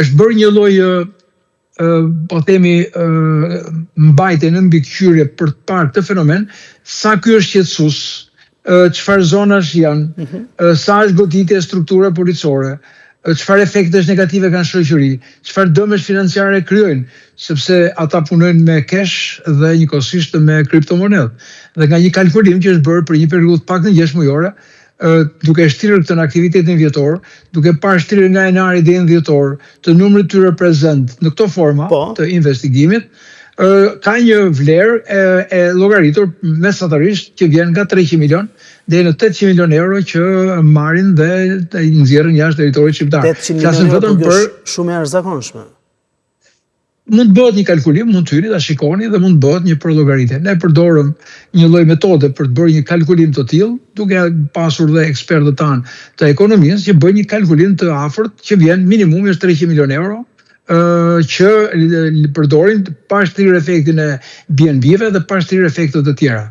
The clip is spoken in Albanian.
është bërë një lloj po themi mbajtje në mbikëqyrje për të parë këtë fenomen, sa ky është qetësues, çfarë zonash janë, sa është goditja e strukturave policore, çfarë efektesh negative kanë shoqëri, çfarë dëmesh financiare krijojnë, sepse ata punojnë me cash dhe njëkohësisht me kriptomonedë. Dhe nga një kalkulim që është bërë për një periudhë pak në 6 mujore, duke shtirë këtë në aktivitetin vjetor, duke parë shtirë nga janari deri në dhjetor të numrit tyre prezent në këto forma të investigimit, ka një vlerë e llogaritur mesatarisht që vjen nga 300 milion deri në 800 milion euro që marrin dhe nxjerrin jashtë territorit shqiptar. 800 milion euro është shumë e jashtëzakonshme. Mund të bëhet një kalkulim, mund të hyni ta shikoni dhe mund të bëhet një përllogaritje. Ne përdorëm një lloj metode për të bërë një kalkulim të tillë, duke pasur dhe ekspertët tanë të ekonomisë që bëjnë një kalkulim të afërt që vjen minimumi është 300 milion euro, që përdorin pa shtrirë efektin e BNB-ve dhe pa shtrirë efektet të tjera.